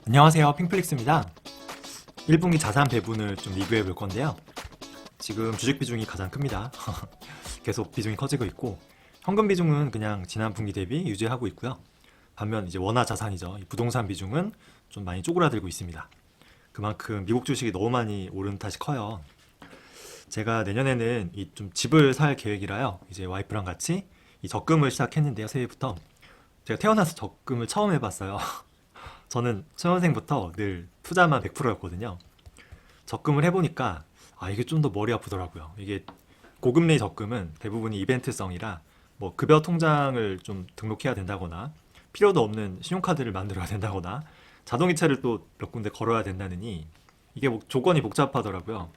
안녕하세요, 핑플릭스입니다. 1분기 자산 배분을 좀 리뷰해 볼 건데요. 지금 주식 비중이 가장 큽니다. 계속 비중이 커지고 있고, 현금 비중은 그냥 지난 분기 대비 유지하고 있고요. 반면 이제 원화 자산이죠. 이 부동산 비중은 좀 많이 쪼그라들고 있습니다. 그만큼 미국 주식이 너무 많이 오른 탓이 커요. 제가 내년에는 이 좀 집을 살 계획이라요. 이제 와이프랑 같이 이 적금을 시작했는데요, 새해부터. 제가 태어나서 적금을 처음 해봤어요. 저는 초년생부터 늘 투자만 100%였거든요. 적금을 해보니까 이게 좀 더 머리 아프더라고요. 이게 고금리 적금은 대부분이 이벤트성이라 뭐 급여 통장을 좀 등록해야 된다거나 필요도 없는 신용카드를 만들어야 된다거나 자동이체를 또 몇 군데 걸어야 된다느니 이게 뭐 조건이 복잡하더라고요.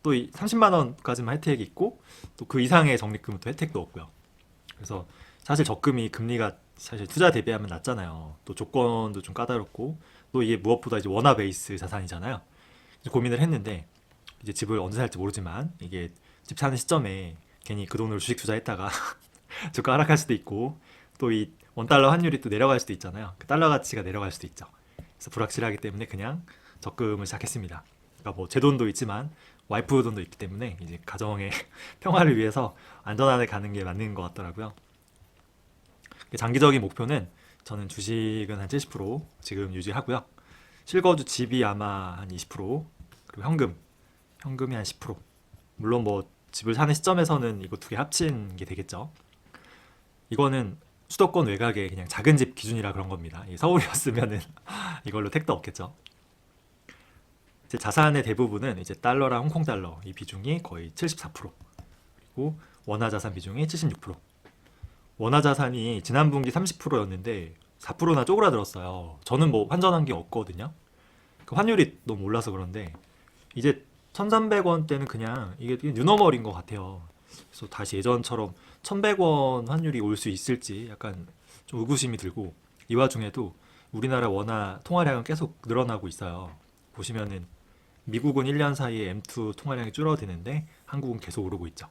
또 이 30만 원까지만 혜택이 있고 또 그 이상의 적립금은 또 혜택도 없고요. 그래서 사실 적금이 금리가 사실 투자 대비하면 낮잖아요. 또 조건도 좀 까다롭고 또 이게 무엇보다 이제 원화 베이스 자산이잖아요. 그래서 고민을 했는데 이제 집을 언제 살지 모르지만 이게 집 사는 시점에 괜히 그 돈으로 주식 투자했다가 주가 하락할 수도 있고 또 이 원달러 환율이 또 내려갈 수도 있잖아요. 그 달러 가치가 내려갈 수도 있죠. 그래서 불확실하기 때문에 그냥 적금을 시작했습니다. 그러니까 뭐 제 돈도 있지만 와이프 돈도 있기 때문에 이제 가정의 평화를 위해서 안전하게 가는 게 맞는 것 같더라고요. 장기적인 목표는 저는 주식은 한 70% 지금 유지하고요. 실거주 집이 아마 한 20%, 그리고 현금이 한 10%. 물론 뭐 집을 사는 시점에서는 이거 두 개 합친 게 되겠죠. 이거는 수도권 외곽에 그냥 작은 집 기준이라 그런 겁니다. 서울이었으면은 이걸로 택도 없겠죠. 제 자산의 대부분은 이제 달러랑 홍콩 달러 이 비중이 거의 74%, 그리고 원화 자산 비중이 76%. 원화 자산이 지난 분기 30%였는데 4%나 쪼그라들었어요. 저는 뭐 환전한 게 없거든요. 그 환율이 너무 올라서 그런데 이제 1,300원대는 그냥 이게 뉴너멀인 것 같아요. 그래서 다시 예전처럼 1,100원 환율이 올 수 있을지 약간 좀 의구심이 들고, 이 와중에도 우리나라 원화 통화량은 계속 늘어나고 있어요. 보시면은 미국은 1년 사이에 M2 통화량이 줄어드는데 한국은 계속 오르고 있죠.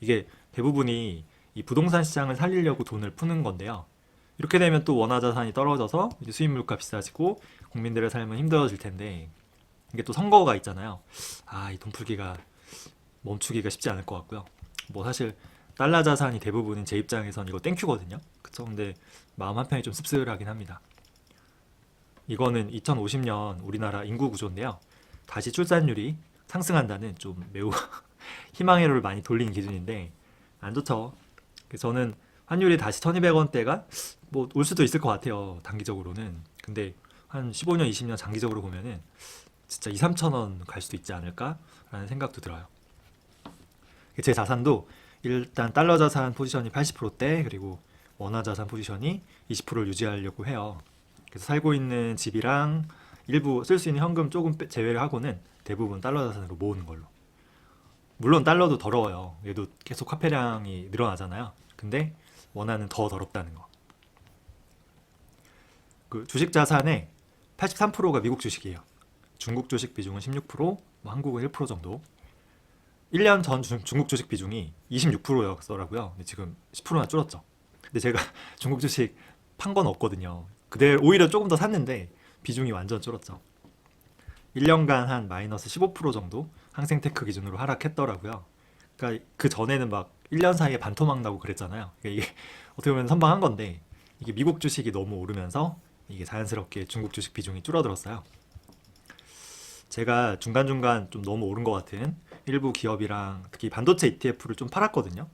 이게 대부분이 이 부동산 시장을 살리려고 돈을 푸는 건데요. 이렇게 되면 또 원화 자산이 떨어져서 이제 수입 물가 비싸지고 국민들의 삶은 힘들어질 텐데, 이게 또 선거가 있잖아요. 이 돈 풀기가 멈추기가 쉽지 않을 것 같고요. 뭐 사실 달러 자산이 대부분인 제 입장에선 이거 땡큐거든요. 그쵸? 근데 마음 한편이 좀 씁쓸하긴 합니다. 이거는 2050년 우리나라 인구 구조인데요. 다시 출산율이 상승한다는 좀 매우 희망회로를 많이 돌린 기준인데 안 좋죠. 그래서 저는 환율이 다시 1200원대가 뭐 올 수도 있을 것 같아요. 단기적으로는. 근데 한 15년, 20년 장기적으로 보면은 진짜 2, 3천 원 갈 수도 있지 않을까라는 생각도 들어요. 제 자산도 일단 달러 자산 포지션이 80%대, 그리고 원화 자산 포지션이 20%를 유지하려고 해요. 그래서 살고 있는 집이랑 일부 쓸 수 있는 현금 조금 제외를 하고는 대부분 달러 자산으로 모으는 걸로. 물론 달러도 더러워요. 얘도 계속 화폐량이 늘어나잖아요. 근데 원화는 더 더럽다는 거. 그 주식 자산의 83%가 미국 주식이에요. 중국 주식 비중은 16%, 뭐 한국은 1% 정도. 1년 전 중국 주식 비중이 26%였더라고요. 근데 지금 10%나 줄었죠. 근데 제가 중국 주식 판 건 없거든요. 그대 오히려 조금 더 샀는데 비중이 완전 줄었죠. 1년간 한 마이너스 15% 정도 항생테크 기준으로 하락했더라고요. 그러니까 그 전에는 막 1년 사이에 반토막 나고 그랬잖아요. 그러니까 이게 어떻게 보면 선방한 건데 이게 미국 주식이 너무 오르면서 이게 자연스럽게 중국 주식 비중이 줄어들었어요. 제가 중간중간 좀 너무 오른 것 같은 일부 기업이랑 특히 반도체 ETF를 좀 팔았거든요.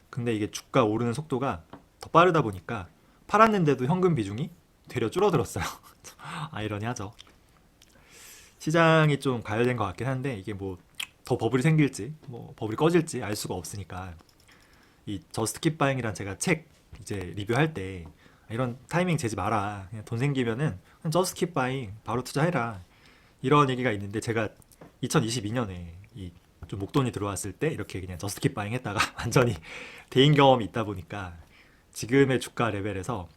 근데 이게 주가 오르는 속도가 더 빠르다 보니까 팔았는데도 현금 비중이 되려 줄어들었어요. 아이러니하죠. 시장이 좀 가열된 것 같긴 한데 이게 뭐 더 버블이 생길지 뭐 버블이 꺼질지 알 수가 없으니까, 이 저스트 킵 바잉이란 제가 책 이제 리뷰할 때 이런 타이밍 재지 마라, 그냥 돈 생기면은 그냥 저스트 킵 바잉 바로 투자해라, 이런 얘기가 있는데 제가 2022년에 이 좀 목돈이 들어왔을 때 이렇게 그냥 저스트 킵 바잉 했다가 완전히 대인 경험이 있다 보니까 지금의 주가 레벨에서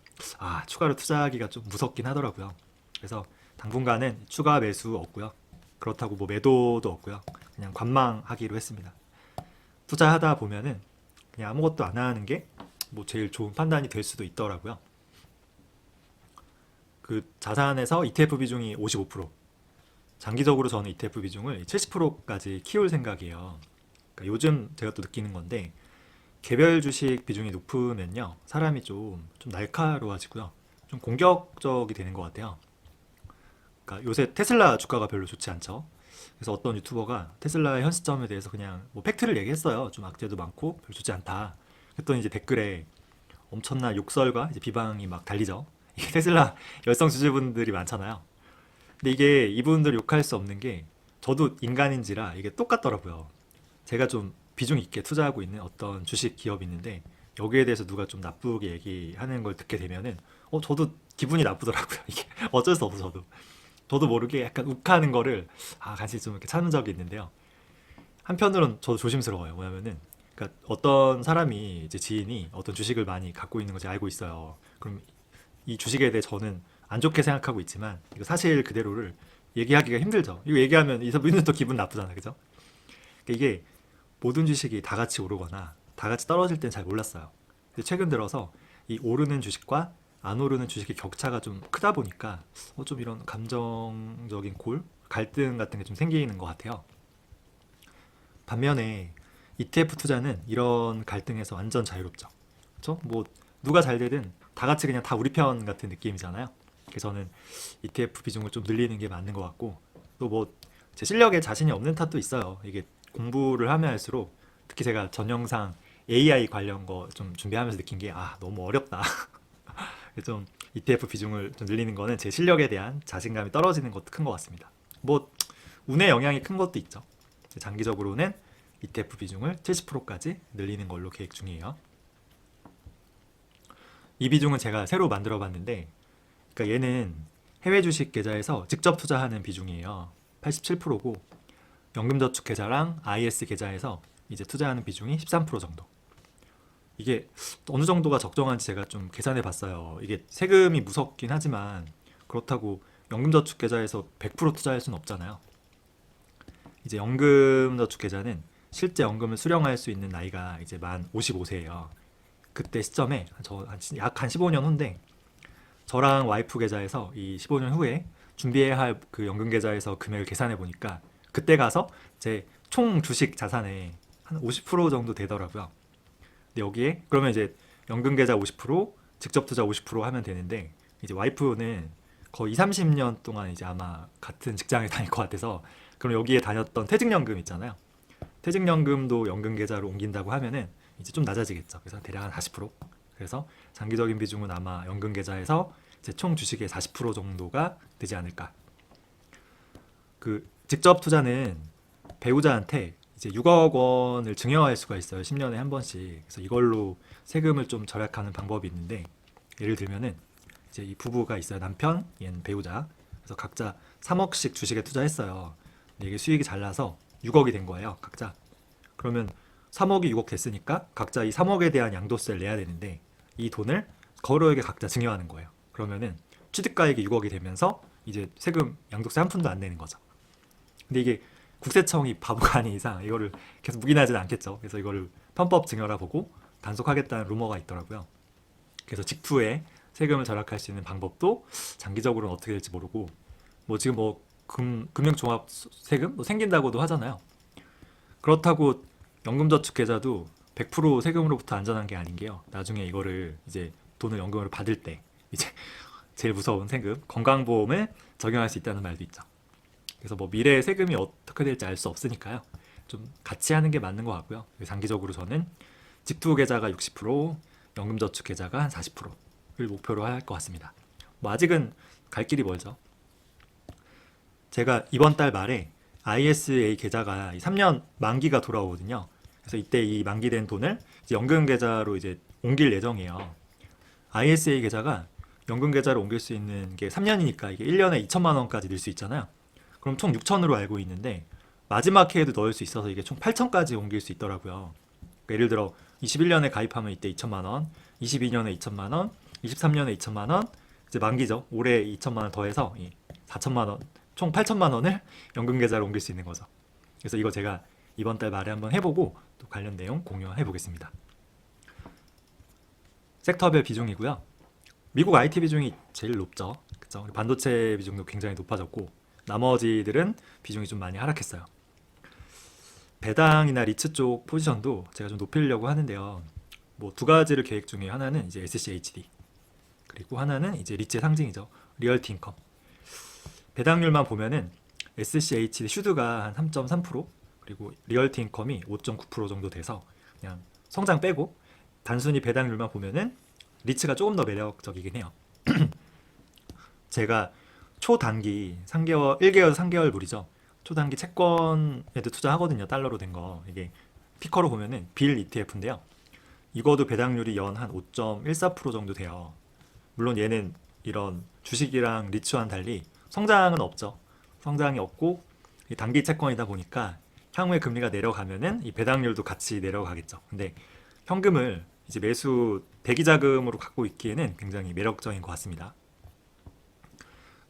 추가로 투자하기가 좀 무섭긴 하더라고요. 그래서 당분간은 추가 매수 없고요. 그렇다고 뭐 매도도 없고요. 그냥 관망하기로 했습니다. 투자하다 보면은 그냥 아무것도 안 하는 게 뭐 제일 좋은 판단이 될 수도 있더라고요. 그 자산에서 ETF 비중이 55%. 장기적으로 저는 ETF 비중을 70%까지 키울 생각이에요. 그러니까 요즘 제가 또 느끼는 건데 개별 주식 비중이 높으면요 사람이 좀 날카로워지고요 좀 공격적이 되는 것 같아요. 그러니까 요새 테슬라 주가가 별로 좋지 않죠. 그래서 어떤 유튜버가 테슬라의 현 시점에 대해서 그냥 뭐 팩트를 얘기했어요. 좀 악재도 많고 별로 좋지 않다. 그랬더니 이제 댓글에 엄청난 욕설과 이제 비방이 막 달리죠. 이게 테슬라 열성 주주분들이 많잖아요. 근데 이게 이분들 욕할 수 없는 게 저도 인간인지라 이게 똑같더라고요. 제가 좀 비중 있게 투자하고 있는 어떤 주식 기업이 있는데 여기에 대해서 누가 좀 나쁘게 얘기하는 걸 듣게 되면은 저도 기분이 나쁘더라고요. 이게 어쩔 수 없어 저도 모르게 약간 욱하는 거를 간신히 좀 이렇게 참은 적이 있는데요. 한편으론 저도 조심스러워요. 뭐냐면은 그러니까 어떤 사람이 이제 지인이 어떤 주식을 많이 갖고 있는 걸 제가 알고 있어요. 그럼 이 주식에 대해 저는 안 좋게 생각하고 있지만 이거 사실 그대로를 얘기하기가 힘들죠. 이거 얘기하면 이분은 또 기분 나쁘잖아, 그죠? 그러니까 이게 모든 주식이 다 같이 오르거나 다 같이 떨어질 땐 잘 몰랐어요. 근데 최근 들어서 이 오르는 주식과 안 오르는 주식의 격차가 좀 크다 보니까 좀 이런 감정적인 갈등 같은 게 좀 생기는 것 같아요. 반면에 ETF 투자는 이런 갈등에서 완전 자유롭죠. 그렇죠? 뭐 누가 잘 되든 다 같이 그냥 다 우리 편 같은 느낌이잖아요. 그래서 저는 ETF 비중을 좀 늘리는 게 맞는 것 같고 또 뭐 제 실력에 자신이 없는 탓도 있어요. 이게 공부를 하면 할수록 특히 제가 전 영상 AI 관련 거 좀 준비하면서 느낀 게 너무 어렵다. 좀 ETF 비중을 좀 늘리는 거는 제 실력에 대한 자신감이 떨어지는 것도 큰 것 같습니다. 뭐 운의 영향이 큰 것도 있죠. 장기적으로는 ETF 비중을 70%까지 늘리는 걸로 계획 중이에요. 이 비중은 제가 새로 만들어 봤는데 그러니까 얘는 해외 주식 계좌에서 직접 투자하는 비중이에요. 87%고 연금저축 계좌랑 IS 계좌에서 이제 투자하는 비중이 13% 정도. 이게 어느 정도가 적정한지 제가 좀 계산해 봤어요. 이게 세금이 무섭긴 하지만 그렇다고 연금저축 계좌에서 100% 투자할 수는 없잖아요. 이제 연금저축 계좌는 실제 연금을 수령할 수 있는 나이가 이제 만 55세예요. 그때 시점에 약 한 15년 후인데 저랑 와이프 계좌에서 이 15년 후에 준비해야 할 그 연금 계좌에서 금액을 계산해 보니까 그때 가서 제 총 주식 자산의 한 50% 정도 되더라고요. 근데 여기에 그러면 이제 연금 계좌 50%, 직접 투자 50% 하면 되는데 이제 와이프는 거의 2, 30년 동안 이제 아마 같은 직장에 다닐 것 같아서 그럼 여기에 다녔던 퇴직연금 있잖아요. 퇴직연금도 연금 계좌로 옮긴다고 하면은 이제 좀 낮아지겠죠. 그래서 대략 한 40%. 그래서 장기적인 비중은 아마 연금 계좌에서 이제 총 주식의 40% 정도가 되지 않을까. 그 직접 투자는 배우자한테 이제 6억 원을 증여할 수가 있어요. 10년에 한 번씩. 그래서 이걸로 세금을 좀 절약하는 방법이 있는데 예를 들면은 이제 이 부부가 있어요. 남편, 얘는 배우자. 그래서 각자 3억씩 주식에 투자했어요. 근데 이게 수익이 잘 나서 6억이 된 거예요. 각자. 그러면 3억이 6억 됐으니까 각자 이 3억에 대한 양도세를 내야 되는데 이 돈을 거로에게 각자 증여하는 거예요. 그러면은 취득가액이 6억이 되면서 이제 세금 양도세 한 푼도 안 내는 거죠. 근데 이게 국세청이 바보가 아닌 이상 이거를 계속 묵인하지는 않겠죠. 그래서 이거를 편법 증여라 보고 단속하겠다는 루머가 있더라고요. 그래서 직후에 세금을 절약할 수 있는 방법도 장기적으로는 어떻게 될지 모르고 뭐 지금 뭐 금융종합 세금 뭐 생긴다고도 하잖아요. 그렇다고 연금저축계좌도 100% 세금으로부터 안전한 게 아닌 게요. 나중에 이거를 이제 돈을 연금으로 받을 때 이제 제일 무서운 세금 건강보험을 적용할 수 있다는 말도 있죠. 그래서 뭐 미래의 세금이 어떻게 될지 알 수 없으니까요. 좀 같이 하는 게 맞는 것 같고요. 장기적으로 저는 직투 계좌가 60%, 연금저축 계좌가 한 40%를 목표로 할 것 같습니다. 뭐 아직은 갈 길이 멀죠. 제가 이번 달 말에 ISA 계좌가 3년 만기가 돌아오거든요. 그래서 이때 이 만기된 돈을 이제 연금 계좌로 이제 옮길 예정이에요. ISA 계좌가 연금 계좌로 옮길 수 있는 게 3년이니까 이게 1년에 2천만 원까지 넣을 수 있잖아요. 그럼 총 6천으로 알고 있는데 마지막 해에도 넣을 수 있어서 이게 총 8천까지 옮길 수 있더라고요. 그러니까 예를 들어 21년에 가입하면 이때 2천만 원, 22년에 2천만 원, 23년에 2천만 원, 이제 만기죠. 올해 2천만 원 더해서 4천만 원, 총 8천만 원을 연금 계좌로 옮길 수 있는 거죠. 그래서 이거 제가 이번 달 말에 한번 해보고 또 관련 내용 공유해 보겠습니다. 섹터별 비중이고요. 미국 IT 비중이 제일 높죠. 그쵸? 반도체 비중도 굉장히 높아졌고 나머지들은 비중이 좀 많이 하락했어요. 배당이나 리츠 쪽 포지션도 제가 좀 높이려고 하는데요. 뭐 두 가지를 계획 중에 하나는 이제 SCHD 그리고 하나는 이제 리츠의 상징이죠. 리얼티 인컴. 배당률만 보면은 SCHD 슈드가 한 3.3% 그리고 리얼티 인컴이 5.9% 정도 돼서 그냥 성장 빼고 단순히 배당률만 보면은 리츠가 조금 더 매력적이긴 해요. 제가 초단기 3개월, 1개월, 3개월 물이죠. 초단기 채권에도 투자하거든요. 달러로 된 거. 이게 피커로 보면은 빌 ETF인데요. 이거도 배당률이 연 한 5.14% 정도 돼요. 물론 얘는 이런 주식이랑 리츠와는 달리 성장은 없죠. 성장이 없고 단기 채권이다 보니까 향후에 금리가 내려가면은 이 배당률도 같이 내려가겠죠. 근데 현금을 이제 매수 대기 자금으로 갖고 있기에는 굉장히 매력적인 것 같습니다.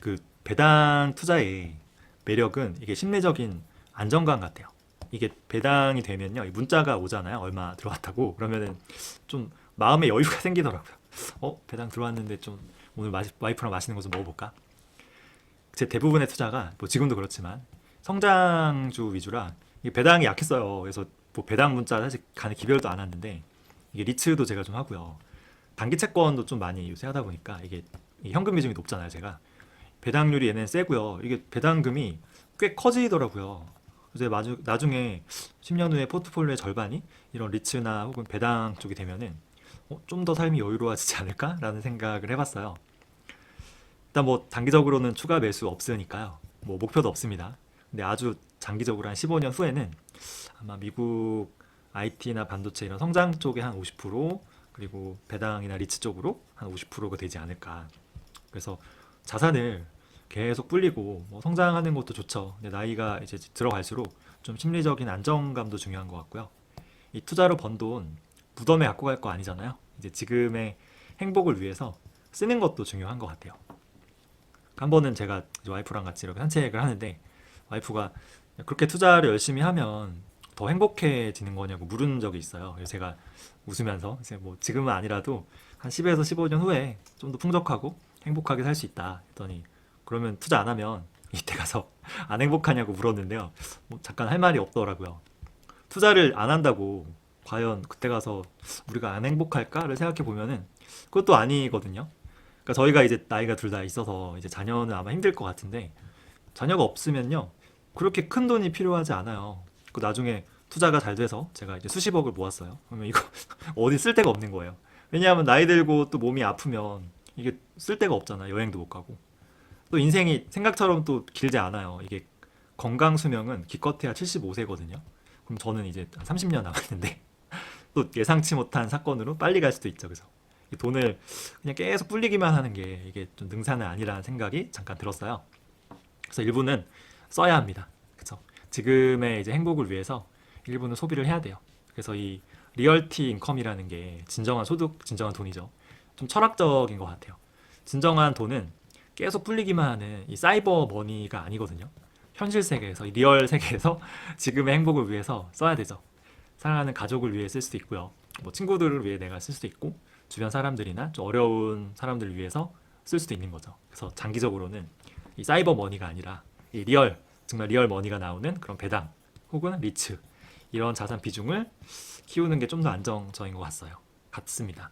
그 배당 투자의 매력은 이게 심리적인 안정감 같아요. 이게 배당이 되면요, 이 문자가 오잖아요. 얼마 들어왔다고. 그러면은 좀 마음의 여유가 생기더라고요. 배당 들어왔는데 좀 오늘 와이프랑 맛있는 거 좀 먹어볼까? 제 대부분의 투자가 뭐 지금도 그렇지만 성장주 위주라 이게 배당이 약했어요. 그래서 뭐 배당 문자 사실 간에 기별도 안 왔는데 이게 리츠도 제가 좀 하고요. 단기 채권도 좀 많이 요새 하다 보니까 이게 현금 비중이 높잖아요. 제가 배당률이 얘는 세고요. 이게 배당금이 꽤 커지더라고요. 이제 나중에 10년 후에 포트폴리오의 절반이 이런 리츠나 혹은 배당 쪽이 되면은 좀 더 삶이 여유로워지지 않을까라는 생각을 해봤어요. 일단 뭐 단기적으로는 추가 매수 없으니까요. 뭐 목표도 없습니다. 근데 아주 장기적으로 한 15년 후에는 아마 미국 IT나 반도체 이런 성장 쪽에 한 50% 그리고 배당이나 리츠 쪽으로 한 50%가 되지 않을까. 그래서 자산을 계속 불리고 뭐 성장하는 것도 좋죠. 근데 나이가 이제 들어갈수록 좀 심리적인 안정감도 중요한 것 같고요. 이 투자로 번 돈 무덤에 갖고 갈 거 아니잖아요. 이제 지금의 행복을 위해서 쓰는 것도 중요한 것 같아요. 한 번은 제가 이제 와이프랑 같이 이렇게 산책을 하는데 와이프가 그렇게 투자를 열심히 하면 더 행복해지는 거냐고 물은 적이 있어요. 그래서 제가 웃으면서 이제 뭐 지금은 아니라도 한 10에서 15년 후에 좀 더 풍족하고 행복하게 살 수 있다 했더니 그러면 투자 안 하면 이때 가서 안 행복하냐고 물었는데요. 뭐 잠깐 할 말이 없더라고요. 투자를 안 한다고 과연 그때 가서 우리가 안 행복할까를 생각해 보면은 그것도 아니거든요. 그러니까 저희가 이제 나이가 둘 다 있어서 이제 자녀는 아마 힘들 것 같은데 자녀가 없으면요 그렇게 큰 돈이 필요하지 않아요. 그 나중에 투자가 잘 돼서 제가 이제 수십억을 모았어요. 그러면 이거 어디 쓸 데가 없는 거예요. 왜냐하면 나이 들고 또 몸이 아프면 이게 쓸 데가 없잖아. 여행도 못 가고. 또 인생이 생각처럼 또 길지 않아요. 이게 건강 수명은 기껏해야 75세거든요. 그럼 저는 이제 30년 남았는데 또 예상치 못한 사건으로 빨리 갈 수도 있죠. 그래서 이 돈을 그냥 계속 불리기만 하는 게 이게 좀 능사는 아니라는 생각이 잠깐 들었어요. 그래서 일부는 써야 합니다. 그렇죠? 지금의 이제 행복을 위해서 일부는 소비를 해야 돼요. 그래서 이 리얼티 인컴이라는 게 진정한 소득, 진정한 돈이죠. 좀 철학적인 것 같아요. 진정한 돈은 계속 불리기만 하는 이 사이버 머니가 아니거든요. 현실 세계에서, 이 리얼 세계에서 지금의 행복을 위해서 써야 되죠. 사랑하는 가족을 위해 쓸 수도 있고요. 뭐 친구들을 위해 내가 쓸 수도 있고, 주변 사람들이나 좀 어려운 사람들을 위해서 쓸 수도 있는 거죠. 그래서 장기적으로는 이 사이버 머니가 아니라 이 리얼, 정말 리얼 머니가 나오는 그런 배당 혹은 리츠 이런 자산 비중을 키우는 게 좀 더 안정적인 것 같습니다.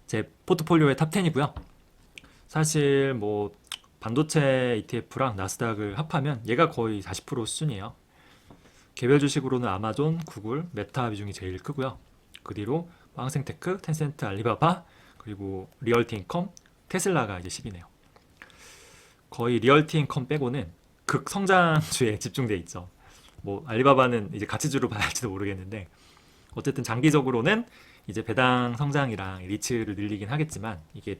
제 포트폴리오의 탑 10이고요. 사실 뭐 반도체 ETF랑 나스닥을 합하면 얘가 거의 40% 수준이에요. 개별 주식으로는 아마존, 구글, 메타 비중이 제일 크고요. 그 뒤로 빵생테크, 텐센트, 알리바바, 그리고 리얼티 인컴, 테슬라가 이제 10이네요. 거의 리얼티 인컴 빼고는 극성장주에 집중돼 있죠. 뭐 알리바바는 이제 가치주로 봐야 할지도 모르겠는데 어쨌든 장기적으로는 이제 배당 성장이랑 리츠를 늘리긴 하겠지만 이게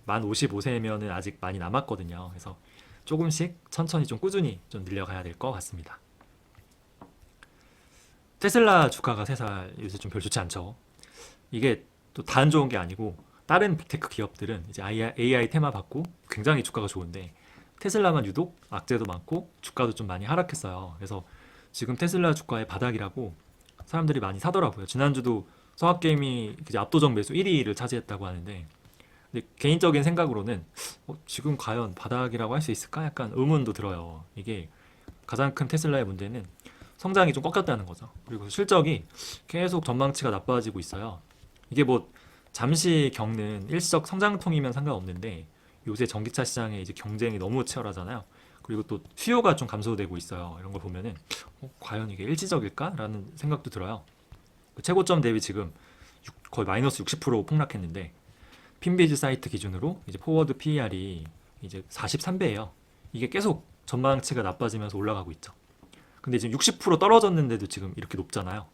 만 55세면은 아직 많이 남았거든요. 그래서 조금씩 천천히 좀 꾸준히 좀 늘려가야 될 것 같습니다. 테슬라 주가가 세살 요새 좀 별 좋지 않죠. 이게 또 다 안 좋은 게 아니고 다른 빅테크 기업들은 이제 AI 테마 받고 굉장히 주가가 좋은데 테슬라만 유독 악재도 많고 주가도 좀 많이 하락했어요. 그래서 지금 테슬라 주가의 바닥이라고 사람들이 많이 사더라고요. 지난주도 성악게임이 이제 압도적 매수 1위를 차지했다고 하는데 근데 개인적인 생각으로는 지금 과연 바닥이라고 할 수 있을까? 약간 의문도 들어요. 이게 가장 큰 테슬라의 문제는 성장이 좀 꺾였다는 거죠. 그리고 실적이 계속 전망치가 나빠지고 있어요. 이게 뭐 잠시 겪는 일시적 성장통이면 상관없는데 요새 전기차 시장에 이제 경쟁이 너무 치열하잖아요. 그리고 또 수요가 좀 감소되고 있어요. 이런 걸 보면은 과연 이게 일시적일까라는 생각도 들어요. 그 최고점 대비 지금 거의 마이너스 60% 폭락했는데 핀비즈 사이트 기준으로 이제 포워드 PER이 이제 43배예요. 이게 계속 전망치가 나빠지면서 올라가고 있죠. 근데 지금 60% 떨어졌는데도 지금 이렇게 높잖아요.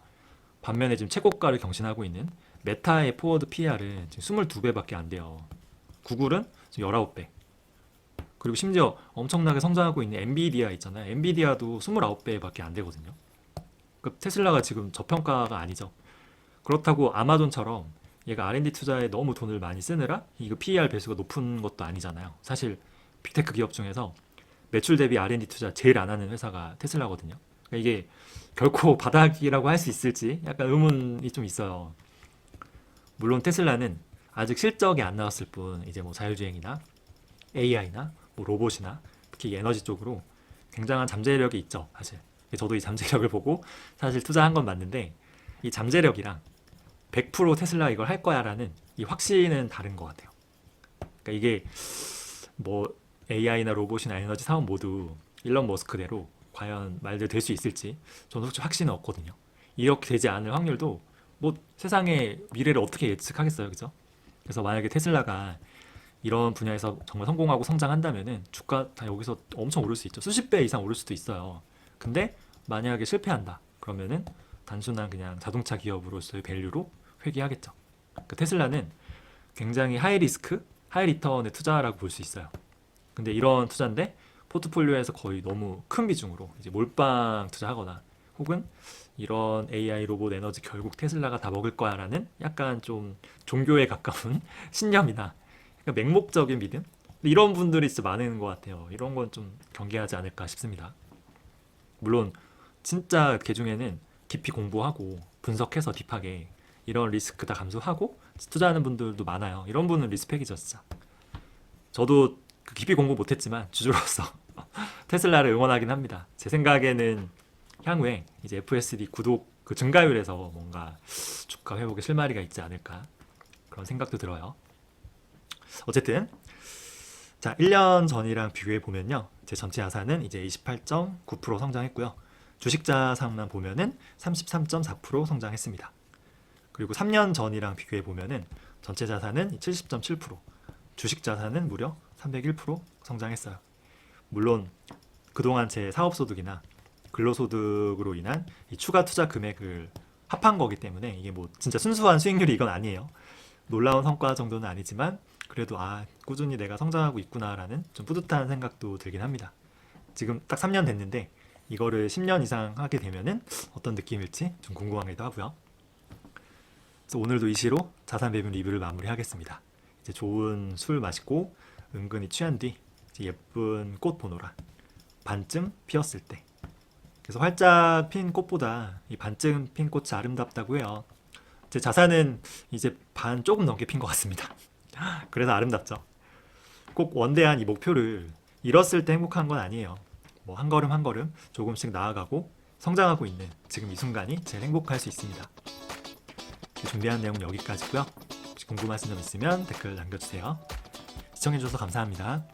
반면에 지금 최고가를 경신하고 있는 메타의 포워드 PER은 지금 22배밖에 안 돼요. 구글은 지금 19배. 그리고 심지어 엄청나게 성장하고 있는 엔비디아 있잖아요. 엔비디아도 29배밖에 안 되거든요. 그러니까 테슬라가 지금 저평가가 아니죠. 그렇다고 아마존처럼 얘가 R&D 투자에 너무 돈을 많이 쓰느라 이거 PER 배수가 높은 것도 아니잖아요. 사실 빅테크 기업 중에서 매출 대비 R&D 투자 제일 안 하는 회사가 테슬라거든요. 그러니까 이게 결코 바닥이라고 할 수 있을지 약간 의문이 좀 있어요. 물론 테슬라는 아직 실적이 안 나왔을 뿐 이제 뭐 자율주행이나 AI나 뭐 로봇이나 특히 에너지 쪽으로 굉장한 잠재력이 있죠. 사실 저도 이 잠재력을 보고 사실 투자한 건 맞는데 이 잠재력이랑 100% 테슬라 이걸 할 거야라는 이 확신은 다른 것 같아요. 그러니까 이게 뭐 AI나 로봇이나 에너지 사업 모두 일론 머스크대로 과연 말대로 될 수 있을지 저는 솔직히 확신은 없거든요. 이렇게 되지 않을 확률도 뭐 세상의 미래를 어떻게 예측하겠어요, 그죠? 그래서 만약에 테슬라가 이런 분야에서 정말 성공하고 성장한다면은 주가 다 여기서 엄청 오를 수 있죠. 수십 배 이상 오를 수도 있어요. 근데 만약에 실패한다, 그러면은 단순한 그냥 자동차 기업으로서의 밸류로 회귀하겠죠. 그 테슬라는 굉장히 하이 리스크, 하이 리턴의 투자라고 볼 수 있어요. 근데 이런 투자인데 포트폴리오에서 거의 너무 큰 비중으로 이제 몰빵 투자하거나 혹은 이런 AI 로봇 에너지 결국 테슬라가 다 먹을 거야라는 약간 좀 종교에 가까운 신념이나 약간 맹목적인 믿음? 이런 분들이 진짜 많은 것 같아요. 이런 건 좀 경계하지 않을까 싶습니다. 물론 진짜 그 중에는 깊이 공부하고 분석해서 딥하게 이런 리스크 다 감수하고 투자하는 분들도 많아요. 이런 분은 리스펙이죠, 진짜. 저도 그 깊이 공부 못했지만 주주로서 테슬라를 응원하긴 합니다. 제 생각에는 향후에 이제 FSD 구독 그 증가율에서 뭔가 주가 회복의 실마리가 있지 않을까 그런 생각도 들어요. 어쨌든 자 1년 전이랑 비교해 보면요, 제 전체 자산은 이제 28.9% 성장했고요. 주식 자산만 보면은 33.4% 성장했습니다. 그리고 3년 전이랑 비교해 보면은 전체 자산은 70.7%, 주식 자산은 무려 301% 성장했어요. 물론 그동안 제 사업소득이나 근로소득으로 인한 이 추가 투자 금액을 합한 거기 때문에 이게 뭐 진짜 순수한 수익률이 이건 아니에요. 놀라운 성과 정도는 아니지만 그래도 꾸준히 내가 성장하고 있구나라는 좀 뿌듯한 생각도 들긴 합니다. 지금 딱 3년 됐는데 이거를 10년 이상 하게 되면은 어떤 느낌일지 좀 궁금하기도 하고요. 그래서 오늘도 이 시로 자산 배분 리뷰를 마무리하겠습니다. 이제 좋은 술 마시고 은근히 취한 뒤 이제 예쁜 꽃 보노라 반쯤 피었을 때, 그래서 활짝 핀 꽃보다 이 반쯤 핀 꽃이 아름답다고 해요. 제 자산은 이제 반 조금 넘게 핀 것 같습니다. 그래서 아름답죠. 꼭 원대한 이 목표를 이뤘을 때 행복한 건 아니에요. 뭐 한 걸음 한 걸음 조금씩 나아가고 성장하고 있는 지금 이 순간이 제일 행복할 수 있습니다. 준비한 내용은 여기까지고요. 혹시 궁금하신 점 있으면 댓글 남겨주세요. 시청해주셔서 감사합니다.